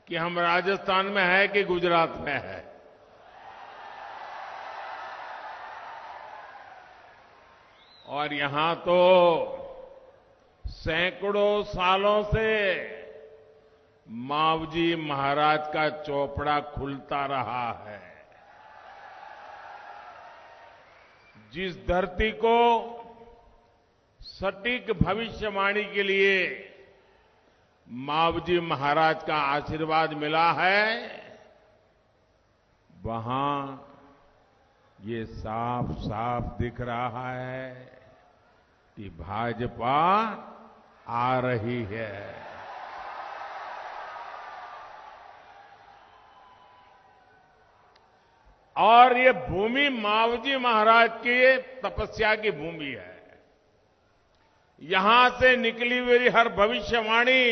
कि हम राजस्थान में है कि गुजरात में है। और यहां तो सैकड़ों सालों से मावजी महाराज का चौपड़ा खुलता रहा है। जिस धरती को सटीक भविष्यवाणी के लिए मावजी महाराज का आशीर्वाद मिला है, वहां ये साफ साफ दिख रहा है कि भाजपा आ रही है। और ये भूमि मावजी महाराज की तपस्या की भूमि है। यहां से निकली हुई हर भविष्यवाणी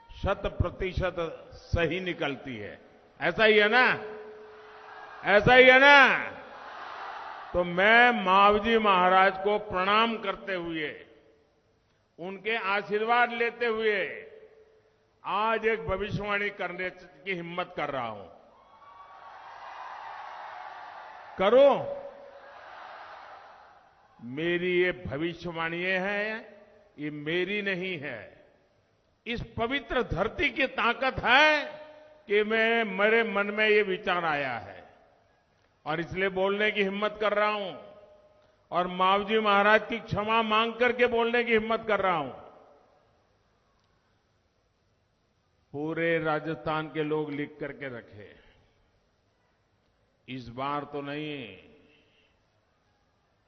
100% सही निकलती है। ऐसा ही है ना? ऐसा ही है ना? तो मैं मावजी महाराज को प्रणाम करते हुए, उनके आशीर्वाद लेते हुए आज एक भविष्यवाणी करने की हिम्मत कर रहा हूं। करो। मेरी ये भविष्यवाणी है, ये मेरी नहीं है। इस पवित्र धरती की ताकत है कि मेरे मन में ये विचार आया है और इसलिए बोलने की हिम्मत कर रहा हूं और मावजी महाराज की क्षमा मांग करके बोलने की हिम्मत कर रहा हूं। पूरे राजस्थान के लोग लिख करके रखे, इस बार तो नहीं,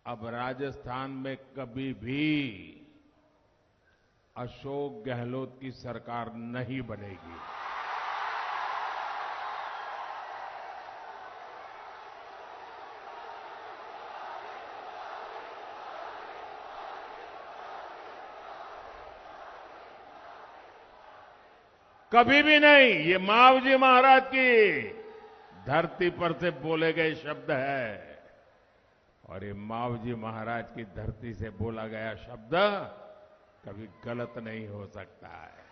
अब राजस्थान में कभी भी अशोक गहलोत की सरकार नहीं बनेगी। कभी भी नहीं। ये मावजी महाराज की धरती पर से बोले गए शब्द है और ये मावजी महाराज की धरती से बोला गया शब्द कभी गलत नहीं हो सकता है।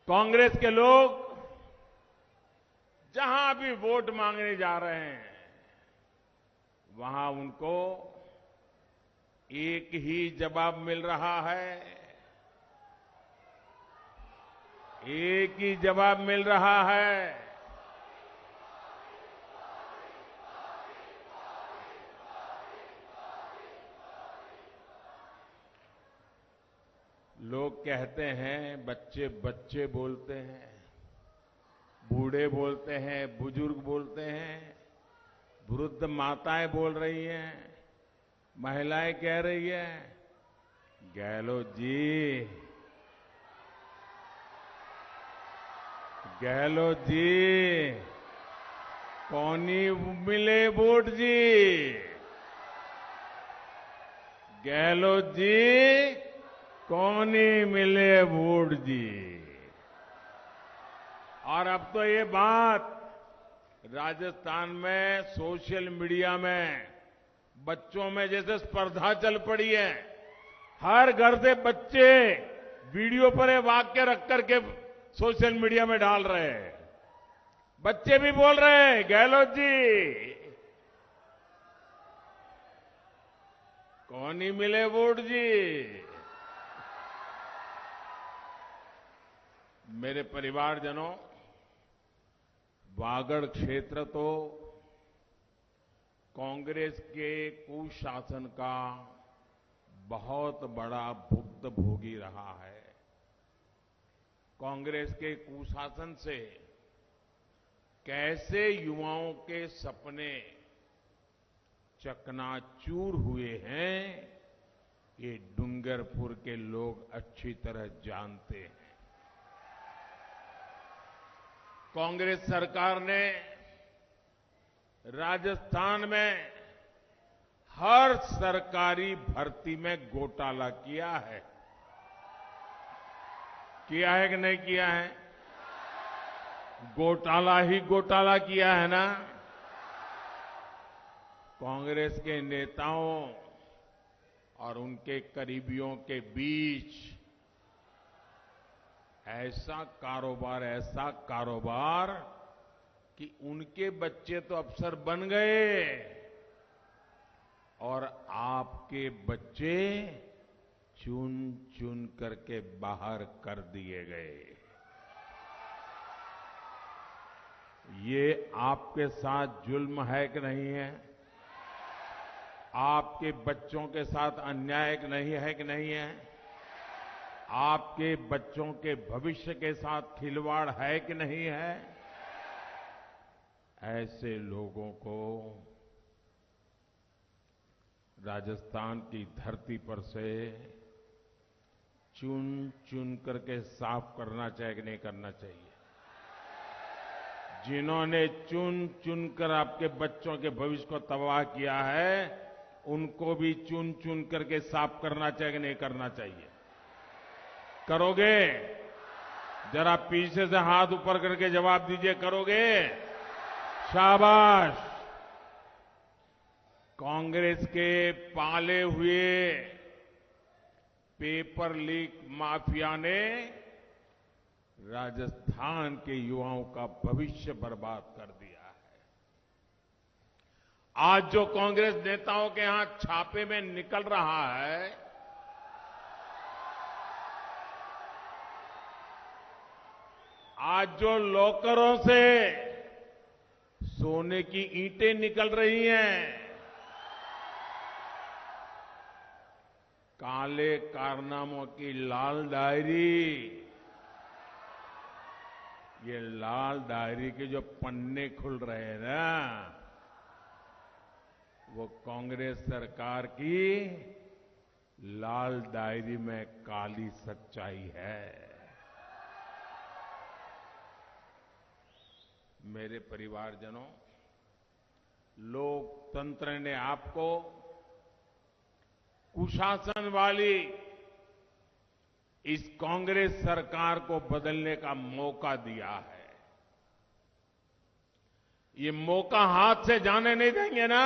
कांग्रेस के लोग जहां भी वोट मांगने जा रहे हैं, वहां उनको एक ही जवाब मिल रहा है। एक ही जवाब मिल रहा है। लोग कहते हैं, बच्चे बच्चे बोलते हैं, बूढ़े बोलते हैं, बुजुर्ग बोलते हैं, वृद्ध माताएं बोल रही हैं, महिलाएं कह रही है, गहलोत जी, गहलोत जी, कौनी मिले वोट जी, गहलोत जी, कौनी मिले वोट जी। और अब तो ये बात राजस्थान में सोशल मीडिया में बच्चों में जैसे स्पर्धा चल पड़ी है। हर घर से बच्चे वीडियो पर ये वाक्य रख करके सोशल मीडिया में डाल रहे हैं। बच्चे भी बोल रहे हैं, गहलोत जी, कौन ही मिले वोट जी। मेरे परिवारजनों, वागड़ क्षेत्र तो कांग्रेस के कुशासन का बहुत बड़ा भुक्तभोगी रहा है। कांग्रेस के कुशासन से कैसे युवाओं के सपने चकनाचूर हुए हैं, ये डूंगरपुर के लोग अच्छी तरह जानते हैं। कांग्रेस सरकार ने राजस्थान में हर सरकारी भर्ती में घोटाला किया है। किया है कि नहीं किया है? घोटाला ही घोटाला किया है ना। कांग्रेस के नेताओं और उनके करीबियों के बीच ऐसा कारोबार कि उनके बच्चे तो अफसर बन गए और आपके बच्चे चुन चुन करके बाहर कर दिए गए। ये आपके साथ जुल्म है कि नहीं है? आपके बच्चों के साथ अन्याय नहीं है कि नहीं है? आपके बच्चों के भविष्य के साथ खिलवाड़ है कि नहीं है? ऐसे लोगों को राजस्थान की धरती पर से चुन चुन करके साफ करना चाहिए कि नहीं करना चाहिए? जिन्होंने चुन चुन कर आपके बच्चों के भविष्य को तबाह किया है, उनको भी चुन चुन करके साफ करना चाहिए कि नहीं करना चाहिए? करोगे? जरा पीछे से हाथ ऊपर करके जवाब दीजिए, करोगे? शाबाश। कांग्रेस के पाले हुए पेपर लीक माफिया ने राजस्थान के युवाओं का भविष्य बर्बाद कर दिया है। आज जो कांग्रेस नेताओं के यहां छापे में निकल रहा है, आज जो लॉकरों से सोने की ईंटें निकल रही हैं, काले कारनामों की लाल डायरी, ये लाल डायरी के जो पन्ने खुल रहे हैं ना, वो कांग्रेस सरकार की लाल डायरी में काली सच्चाई है। मेरे परिवारजनों, लोकतंत्र ने आपको कुशासन वाली इस कांग्रेस सरकार को बदलने का मौका दिया है। ये मौका हाथ से जाने नहीं देंगे ना।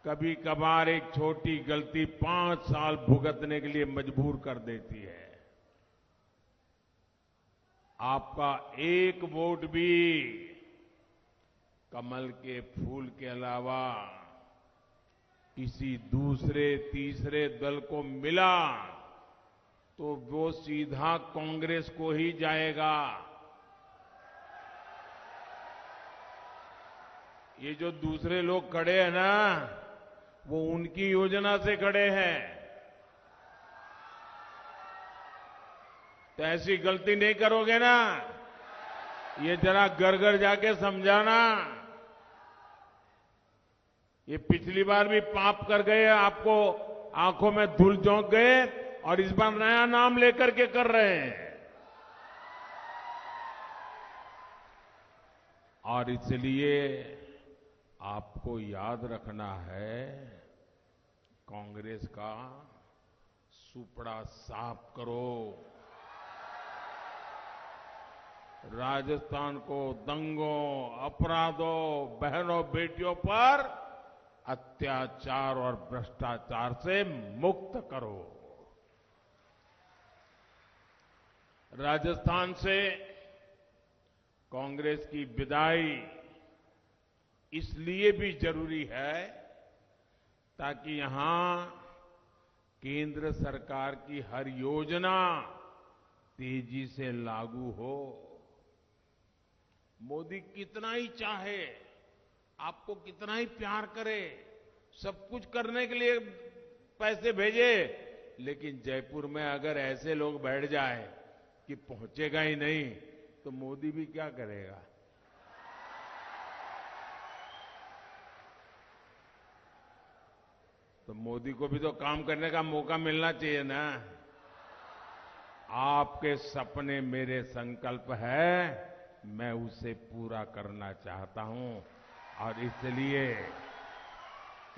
कभी कभार एक छोटी गलती 5 साल भुगतने के लिए मजबूर कर देती है। आपका एक वोट भी कमल के फूल के अलावा किसी दूसरे तीसरे दल को मिला तो वो सीधा कांग्रेस को ही जाएगा। ये जो दूसरे लोग खड़े हैं ना, वो उनकी योजना से खड़े हैं। तो ऐसी गलती नहीं करोगे ना। ये जरा घर घर जाके समझाना। ये पिछली बार भी पाप कर गए, आपको आंखों में धूल झोंक गए और इस बार नया नाम लेकर के कर रहे हैं। और इसलिए आपको याद रखना है, कांग्रेस का सुपड़ा साफ करो। राजस्थान को दंगों, अपराधों, बहनों बेटियों पर अत्याचार और भ्रष्टाचार से मुक्त करो। राजस्थान से कांग्रेस की विदाई इसलिए भी जरूरी है ताकि यहां केंद्र सरकार की हर योजना तेजी से लागू हो। मोदी कितना ही चाहे, आपको कितना ही प्यार करे, सब कुछ करने के लिए पैसे भेजे, लेकिन जयपुर में अगर ऐसे लोग बैठ जाए कि पहुंचेगा ही नहीं, तो मोदी भी क्या करेगा? तो मोदी को भी तो काम करने का मौका मिलना चाहिए ना। आपके सपने मेरे संकल्प है, मैं उसे पूरा करना चाहता हूं। और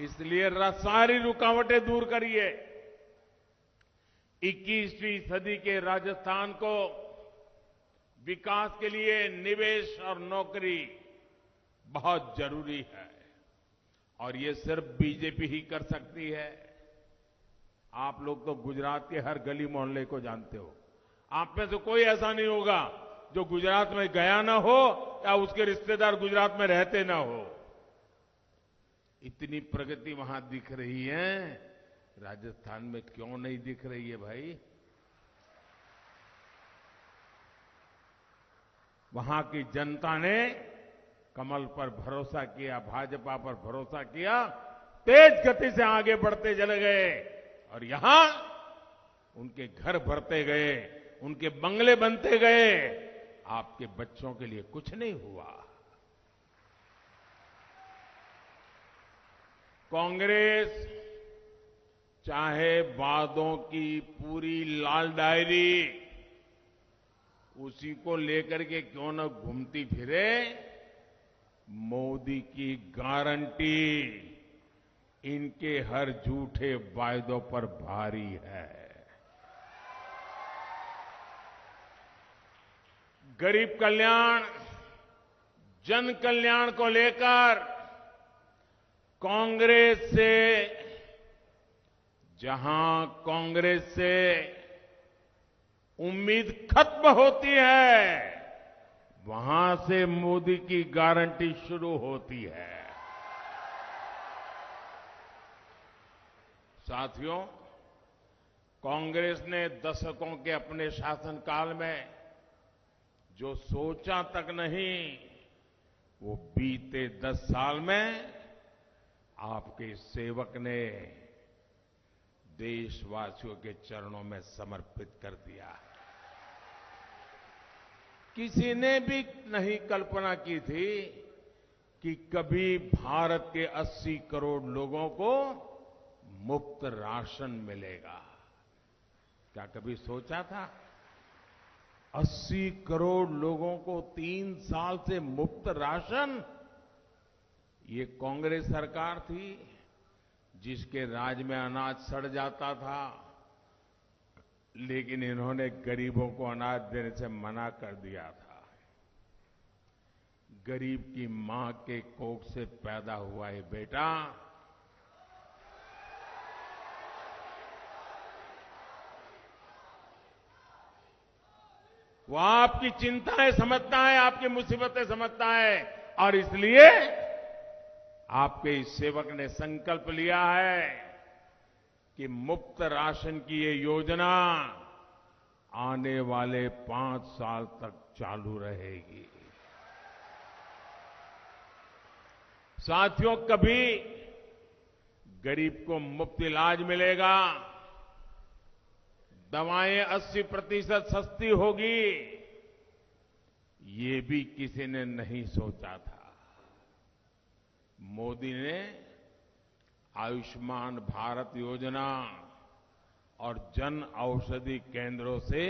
इसलिए सारी रुकावटें दूर करिए। 21वीं सदी के राजस्थान को विकास के लिए निवेश और नौकरी बहुत जरूरी है। और ये सिर्फ बीजेपी ही कर सकती है। आप लोग तो गुजरात के हर गली मोहल्ले को जानते हो। आप में से कोई ऐसा नहीं होगा जो गुजरात में गया ना हो या उसके रिश्तेदार गुजरात में रहते ना हो। इतनी प्रगति वहां दिख रही है, राजस्थान में क्यों नहीं दिख रही है भाई? वहां की जनता ने कमल पर भरोसा किया, भाजपा पर भरोसा किया, तेज गति से आगे बढ़ते चले गए और यहां उनके घर भरते गए, उनके बंगले बनते गए। आपके बच्चों के लिए कुछ नहीं हुआ। कांग्रेस चाहे वादों की पूरी लाल डायरी उसी को लेकर के क्यों न घूमती फिरे, मोदी की गारंटी इनके हर झूठे वायदों पर भारी है। गरीब कल्याण, जन कल्याण को लेकर कांग्रेस से उम्मीद खत्म होती है, वहां से मोदी की गारंटी शुरू होती है। साथियों, कांग्रेस ने दशकों के अपने शासनकाल में जो सोचा तक नहीं, वो बीते 10 साल में आपके सेवक ने देशवासियों के चरणों में समर्पित कर दिया है। किसी ने भी नहीं कल्पना की थी कि कभी भारत के 80 करोड़ लोगों को मुफ्त राशन मिलेगा। क्या कभी सोचा था? 80 करोड़ लोगों को 3 साल से मुफ्त राशन। ये कांग्रेस सरकार थी जिसके राज में अनाज सड़ जाता था, लेकिन इन्होंने गरीबों को अनाज देने से मना कर दिया था। गरीब की मां के कोख से पैदा हुआ ये बेटा वो आपकी चिंताएं समझता है, आपकी मुसीबतें समझता है, और इसलिए आपके इस सेवक ने संकल्प लिया है कि मुफ्त राशन की ये योजना आने वाले 5 साल तक चालू रहेगी। साथियों, कभी गरीब को मुफ्त इलाज मिलेगा, दवाएं 80% सस्ती होगी, ये भी किसी ने नहीं सोचा था। मोदी ने आयुष्मान भारत योजना और जन औषधि केंद्रों से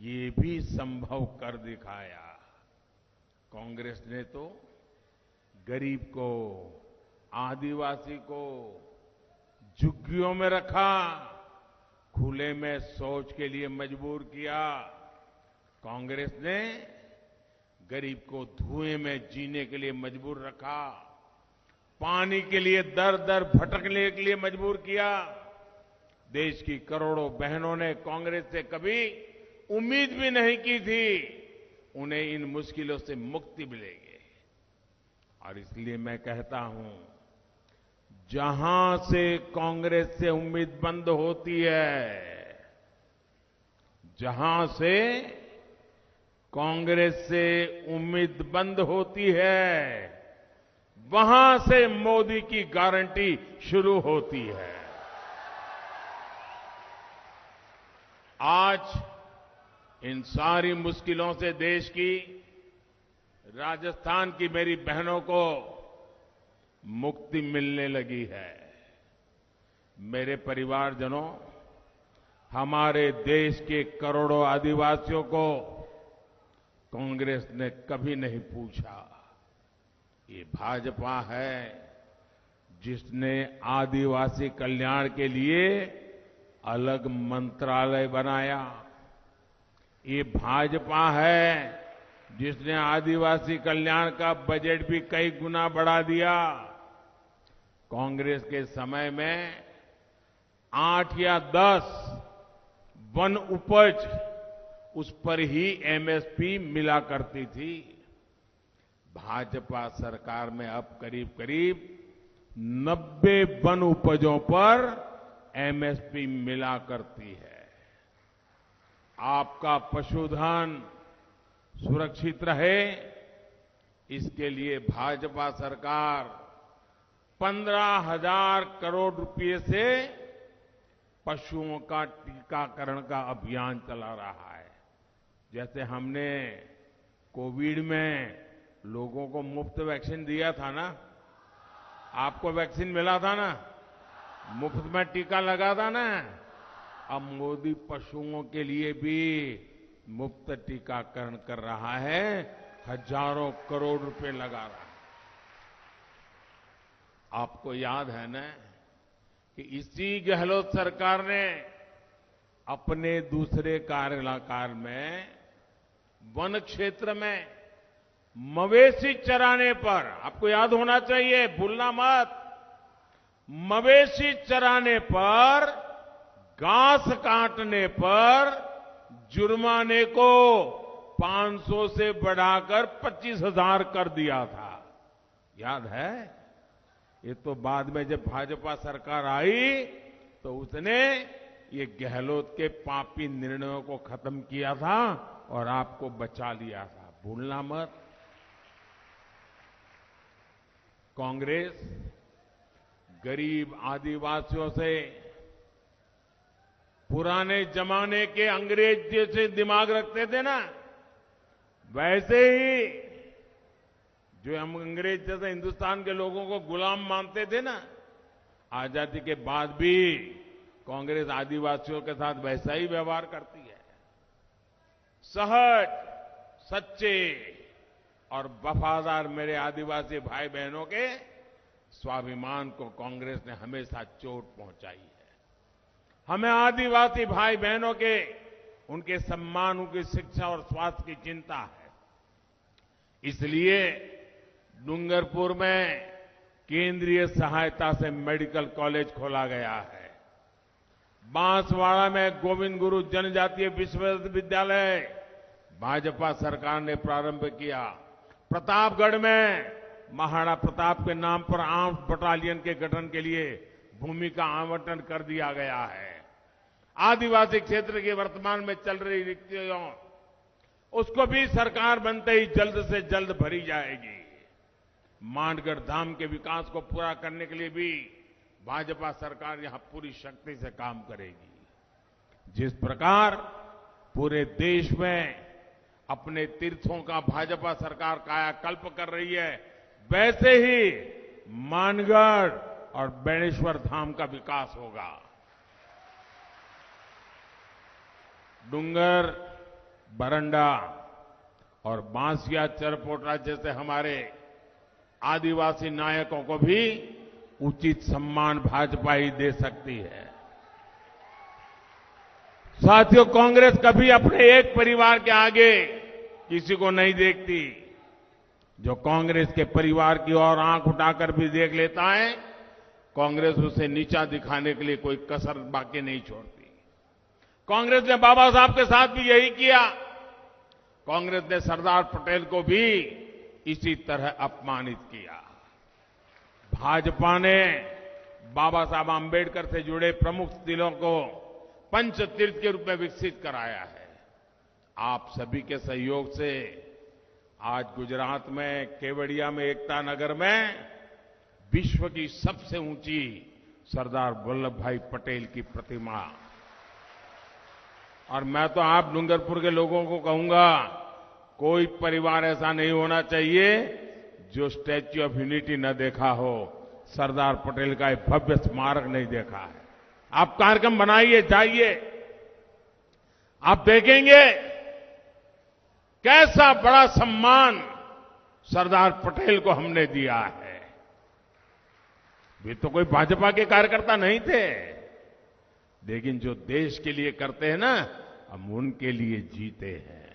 ये भी संभव कर दिखाया। कांग्रेस ने तो गरीब को, आदिवासी को झुग्गियों में रखा, खुले में शौच के लिए मजबूर किया। कांग्रेस ने गरीब को धुएं में जीने के लिए मजबूर रखा, पानी के लिए दर दर भटकने के लिए मजबूर किया। देश की करोड़ों बहनों ने कांग्रेस से कभी उम्मीद भी नहीं की थी उन्हें इन मुश्किलों से मुक्ति मिलेगी। और इसलिए मैं कहता हूं, जहां से कांग्रेस से उम्मीद बंद होती है, जहां से कांग्रेस से उम्मीद बंद होती है, वहां से मोदी की गारंटी शुरू होती है। आज इन सारी मुश्किलों से देश की, राजस्थान की मेरी बहनों को मुक्ति मिलने लगी है। मेरे परिवारजनों, हमारे देश के करोड़ों आदिवासियों को कांग्रेस ने कभी नहीं पूछा। ये भाजपा है जिसने आदिवासी कल्याण के लिए अलग मंत्रालय बनाया। ये भाजपा है जिसने आदिवासी कल्याण का बजट भी कई गुना बढ़ा दिया। कांग्रेस के समय में 8 या 10 वन उपज उस पर ही एमएसपी मिला करती थी। भाजपा सरकार में अब करीब करीब 90 वन उपजों पर एमएसपी मिला करती है। आपका पशुधन सुरक्षित रहे, इसके लिए भाजपा सरकार 15,000 करोड़ रुपए से पशुओं का टीकाकरण का अभियान चला रहा है। जैसे हमने कोविड में लोगों को मुफ्त वैक्सीन दिया था ना, आपको वैक्सीन मिला था ना, मुफ्त में टीका लगा था ना, अब मोदी पशुओं के लिए भी मुफ्त टीकाकरण कर रहा है, हजारों करोड़ रुपए लगा रहा है। आपको याद है ना कि इसी गहलोत सरकार ने अपने दूसरे कार्यकाल में वन क्षेत्र में मवेशी चराने पर, आपको याद होना चाहिए, भूलना मत, मवेशी चराने पर, घास काटने पर जुर्माने को 500 से बढ़ाकर 25,000 कर दिया था। याद है? ये तो बाद में जब भाजपा सरकार आई तो उसने ये गहलोत के पापी निर्णयों को खत्म किया था और आपको बचा लिया था। भूलना मत। कांग्रेस गरीब आदिवासियों से पुराने जमाने के अंग्रेज जैसे दिमाग रखते थे ना, वैसे ही जो हम अंग्रेज जैसे हिंदुस्तान के लोगों को गुलाम मानते थे ना, आजादी के बाद भी कांग्रेस आदिवासियों के साथ वैसा ही व्यवहार करती है। सहज, सच्चे और वफादार मेरे आदिवासी भाई बहनों के स्वाभिमान को कांग्रेस ने हमेशा चोट पहुंचाई है। हमें आदिवासी भाई बहनों के, उनके सम्मान, उनकी शिक्षा और स्वास्थ्य की चिंता है। इसलिए डूंगरपुर में केंद्रीय सहायता से मेडिकल कॉलेज खोला गया है। बांसवाड़ा में गोविंद गुरु जनजातीय विश्वविद्यालय भाजपा सरकार ने प्रारंभ किया। प्रतापगढ़ में महाराणा प्रताप के नाम पर आर्म्स बटालियन के गठन के लिए भूमि का आवंटन कर दिया गया है। आदिवासी क्षेत्र की वर्तमान में चल रही रिक्तियों, उसको भी सरकार बनते ही जल्द से जल्द भरी जाएगी। मानगढ़ धाम के विकास को पूरा करने के लिए भी भाजपा सरकार यहां पूरी शक्ति से काम करेगी। जिस प्रकार पूरे देश में अपने तीर्थों का भाजपा सरकार कायाकल्प कर रही है, वैसे ही मानगढ़ और बेणेश्वर धाम का विकास होगा। डूंगर, बरंडा और बांसिया चरपोटा जैसे हमारे आदिवासी नायकों को भी उचित सम्मान भाजपा ही दे सकती है। साथियों, कांग्रेस कभी अपने एक परिवार के आगे किसी को नहीं देखती। जो कांग्रेस के परिवार की ओर आंख उठाकर भी देख लेता है, कांग्रेस उसे नीचा दिखाने के लिए कोई कसर बाकी नहीं छोड़ती। कांग्रेस ने बाबा साहब के साथ भी यही किया। कांग्रेस ने सरदार पटेल को भी इसी तरह अपमानित किया। भाजपा ने बाबा साहब आंबेडकर से जुड़े प्रमुख स्थलों को पंचतीर्थ के रूप में विकसित कराया है। आप सभी के सहयोग से आज गुजरात में केवड़िया में एकता नगर में विश्व की सबसे ऊंची सरदार वल्लभ भाई पटेल की प्रतिमा, और मैं तो आप डूंगरपुर के लोगों को कहूंगा, कोई परिवार ऐसा नहीं होना चाहिए जो स्टैच्यू ऑफ यूनिटी न देखा हो, सरदार पटेल का एक भव्य स्मारक नहीं देखा है। आप कार्यक्रम बनाइए, जाइए, आप देखेंगे कैसा बड़ा सम्मान सरदार पटेल को हमने दिया है। वे तो कोई भाजपा के कार्यकर्ता नहीं थे, लेकिन जो देश के लिए करते हैं ना, हम उनके लिए जीते हैं।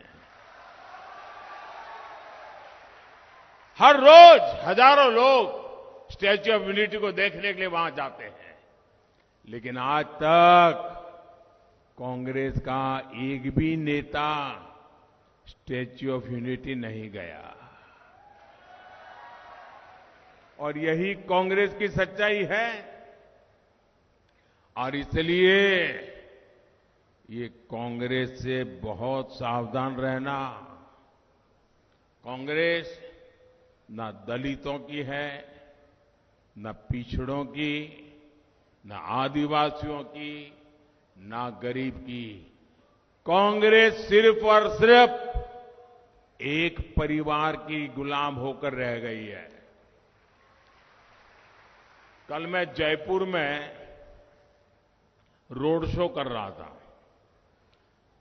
हर रोज हजारों लोग स्टैच्यू ऑफ यूनिटी को देखने के लिए वहां जाते हैं। लेकिन आज तक कांग्रेस का एक भी नेता स्टैच्यू ऑफ यूनिटी नहीं गया। और यही कांग्रेस की सच्चाई है। और इसलिए ये कांग्रेस से बहुत सावधान रहना। कांग्रेस न दलितों की है, न पिछड़ों की, न आदिवासियों की, न गरीब की। कांग्रेस सिर्फ और सिर्फ एक परिवार की गुलाम होकर रह गई है। कल मैं जयपुर में रोड शो कर रहा था,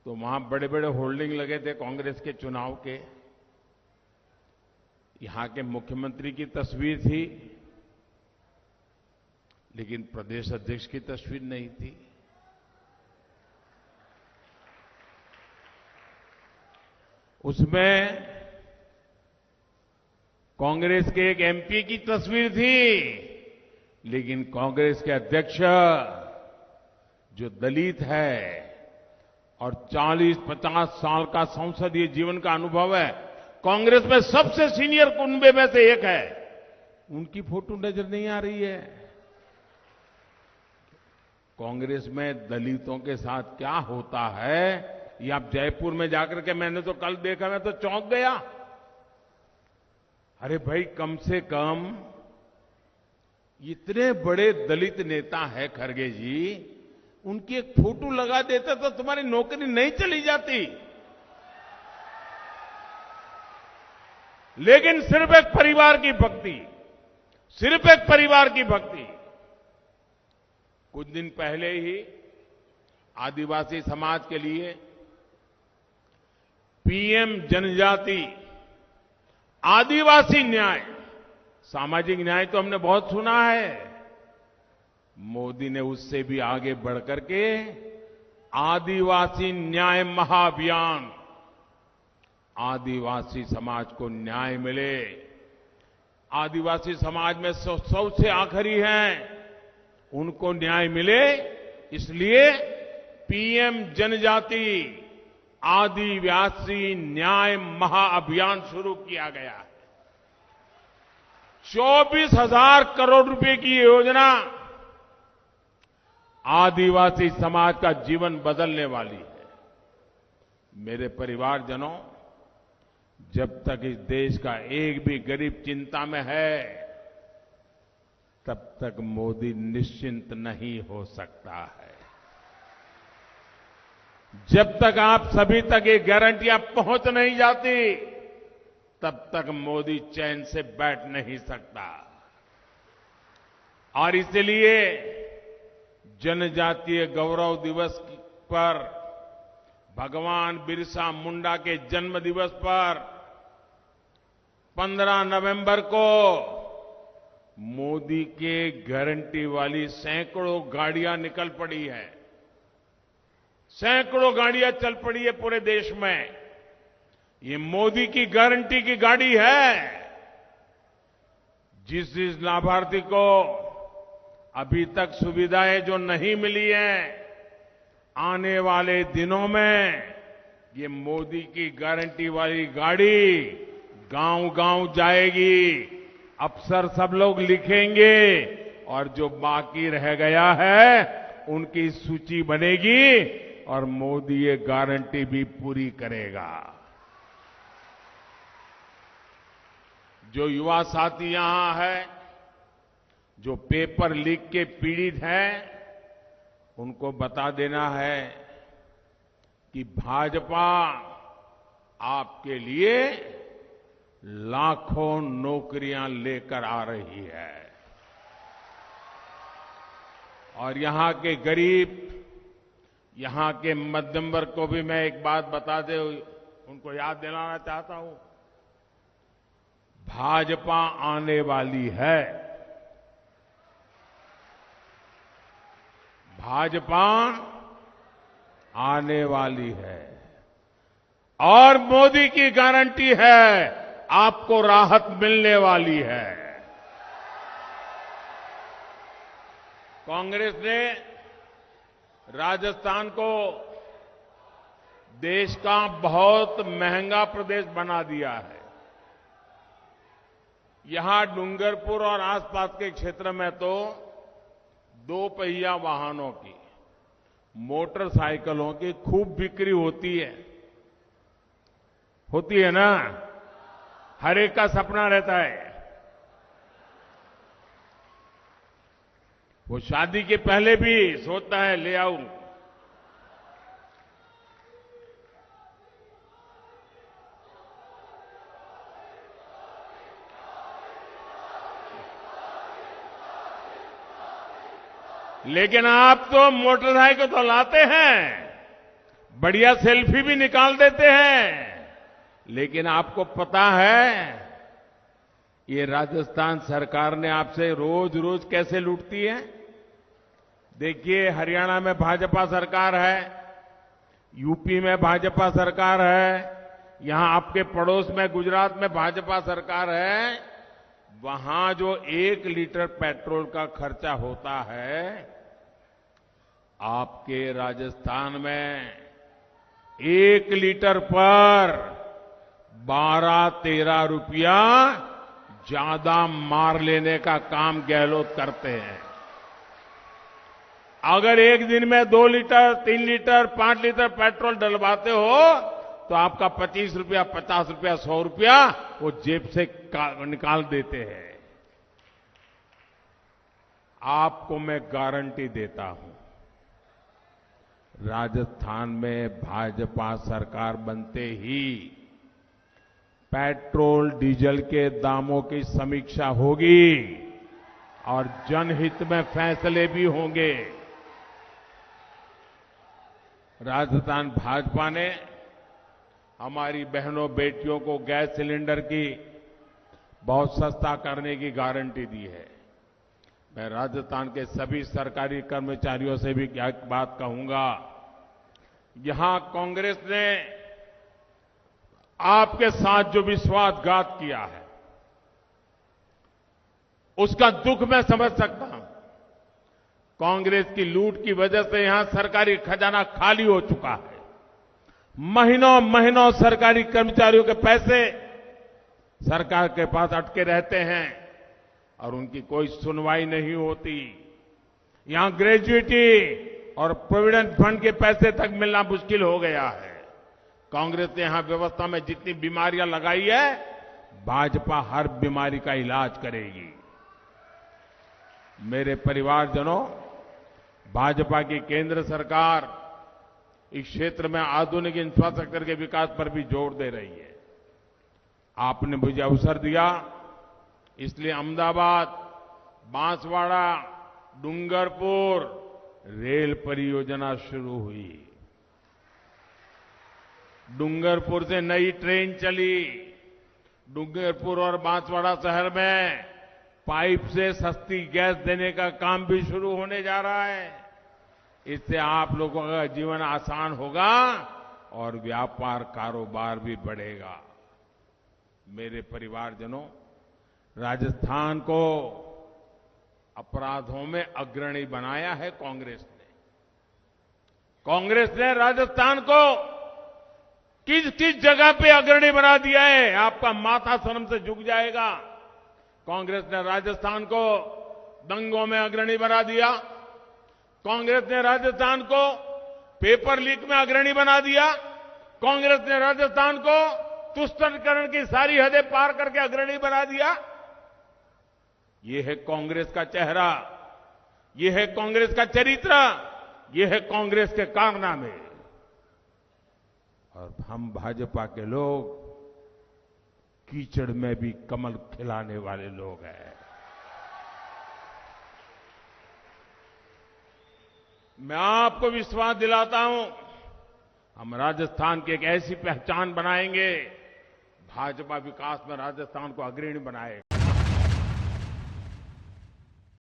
तो वहां बड़े बड़े होर्डिंग लगे थे कांग्रेस के चुनाव के। यहां के मुख्यमंत्री की तस्वीर थी, लेकिन प्रदेश अध्यक्ष की तस्वीर नहीं थी। उसमें कांग्रेस के एक एमपी की तस्वीर थी, लेकिन कांग्रेस के अध्यक्ष जो दलित है और 40-50 साल का संसदीय जीवन का अनुभव है, कांग्रेस में सबसे सीनियर कुनबे में से एक है, उनकी फोटो नजर नहीं आ रही है। कांग्रेस में दलितों के साथ क्या होता है, ये आप जयपुर में जाकर के, मैंने तो कल देखा, मैं तो चौंक गया। अरे भाई, कम से कम इतने बड़े दलित नेता है खड़गे जी, उनकी एक फोटो लगा देते तो तुम्हारी नौकरी नहीं चली जाती। लेकिन सिर्फ एक परिवार की भक्ति, सिर्फ एक परिवार की भक्ति। कुछ दिन पहले ही आदिवासी समाज के लिए पीएम जनजाति आदिवासी न्याय, सामाजिक न्याय तो हमने बहुत सुना है, मोदी ने उससे भी आगे बढ़कर के आदिवासी न्याय महाअभियान, आदिवासी समाज को न्याय मिले, आदिवासी समाज में सबसे आखिरी हैं, उनको न्याय मिले, इसलिए पीएम जनजाति आदिवासी न्याय महाअभियान शुरू किया गया है। 24,000 करोड़ रुपए की योजना आदिवासी समाज का जीवन बदलने वाली है। मेरे परिवारजनों, जब तक इस देश का एक भी गरीब चिंता में है, तब तक मोदी निश्चिंत नहीं हो सकता है। जब तक आप सभी तक ये गारंटियां पहुंच नहीं जाती, तब तक मोदी चैन से बैठ नहीं सकता। और इसलिए जनजातीय गौरव दिवस पर, भगवान बिरसा मुंडा के जन्म दिवस पर 15 नवंबर को मोदी के गारंटी वाली सैकड़ों गाड़ियां निकल पड़ी है, सैकड़ों गाड़ियां चल पड़ी है पूरे देश में। ये मोदी की गारंटी की गाड़ी है। जिस लाभार्थी को अभी तक सुविधाएं जो नहीं मिली हैं, आने वाले दिनों में ये मोदी की गारंटी वाली गाड़ी गांव-गांव जाएगी, अफसर सब लोग लिखेंगे और जो बाकी रह गया है उनकी सूची बनेगी और मोदी ये गारंटी भी पूरी करेगा। जो युवा साथी यहां है, जो पेपर लीक के पीड़ित हैं, उनको बता देना है कि भाजपा आपके लिए लाखों नौकरियां लेकर आ रही है। और यहां के गरीब, यहां के मध्यम वर्ग को भी मैं एक बात बता दे, उनको याद दिलाना चाहता हूं, भाजपा आने वाली है। भाजपा आने वाली है और मोदी की गारंटी है, आपको राहत मिलने वाली है। कांग्रेस ने राजस्थान को देश का बहुत महंगा प्रदेश बना दिया है। यहां डूंगरपुर और आसपास के क्षेत्र में तो दो पहिया वाहनों की, मोटरसाइकिलों की खूब बिक्री होती है ना। हर एक का सपना रहता है वो शादी के पहले भी सोचता है ले आऊं। लेकिन आप तो मोटरसाइकिल तो लाते हैं, बढ़िया सेल्फी भी निकाल देते हैं, लेकिन आपको पता है ये राजस्थान सरकार ने आपसे रोज रोज कैसे लूटती है। देखिए, हरियाणा में भाजपा सरकार है, यूपी में भाजपा सरकार है, यहां आपके पड़ोस में गुजरात में भाजपा सरकार है। वहां जो 1 लीटर पेट्रोल का खर्चा होता है, आपके राजस्थान में 1 लीटर पर 12-13 रुपया ज्यादा मार लेने का काम गहलोत करते हैं। अगर एक दिन में 2 लीटर, 3 लीटर, 5 लीटर पेट्रोल डलवाते हो तो आपका 25 रुपया, 50 रुपया, 100 रुपया वो जेब से निकाल देते हैं। आपको मैं गारंटी देता हूं, राजस्थान में भाजपा सरकार बनते ही पेट्रोल डीजल के दामों की समीक्षा होगी और जनहित में फैसले भी होंगे। राजस्थान भाजपा ने हमारी बहनों बेटियों को गैस सिलेंडर की बहुत सस्ता करने की गारंटी दी है। मैं राजस्थान के सभी सरकारी कर्मचारियों से भी क्या बात कहूंगा, यहां कांग्रेस ने आपके साथ जो विश्वासघात किया है उसका दुख मैं समझ सकता हूं। कांग्रेस की लूट की वजह से यहां सरकारी खजाना खाली हो चुका है। महीनों महीनों सरकारी कर्मचारियों के पैसे सरकार के पास अटके रहते हैं और उनकी कोई सुनवाई नहीं होती। यहां ग्रेजुएटी और प्रोविडेंट फंड के पैसे तक मिलना मुश्किल हो गया है। कांग्रेस ने यहां व्यवस्था में जितनी बीमारियां लगाई है, भाजपा हर बीमारी का इलाज करेगी। मेरे परिवारजनों, भाजपा की केंद्र सरकार इस क्षेत्र में आधुनिक इंफ्रास्ट्रक्चर के विकास पर भी जोर दे रही है। आपने मुझे अवसर दिया, इसलिए अहमदाबाद, बांसवाड़ा, डूंगरपुर रेल परियोजना शुरू हुई। डूंगरपुर से नई ट्रेन चली। डूंगरपुर और बांसवाड़ा शहर में पाइप से सस्ती गैस देने का काम भी शुरू होने जा रहा है। इससे आप लोगों का जीवन आसान होगा और व्यापार कारोबार भी बढ़ेगा। मेरे परिवारजनों, राजस्थान को अपराधों में अग्रणी बनाया है कांग्रेस ने। कांग्रेस ने राजस्थान को किस किस जगह पे अग्रणी बना दिया है, आपका माथा शर्म से झुक जाएगा। कांग्रेस ने राजस्थान को दंगों में अग्रणी बना दिया। कांग्रेस ने राजस्थान को पेपर लीक में अग्रणी बना दिया। कांग्रेस ने राजस्थान को तुष्टिकरण की सारी हदें पार करके अग्रणी बना दिया। ये है कांग्रेस का चेहरा, ये है कांग्रेस का चरित्र, ये है कांग्रेस के कारनामे। और हम भाजपा के लोग कीचड़ में भी कमल खिलाने वाले लोग हैं। मैं आपको विश्वास दिलाता हूं, हम राजस्थान की एक ऐसी पहचान बनाएंगे, भाजपा विकास में राजस्थान को अग्रणी बनाएगा।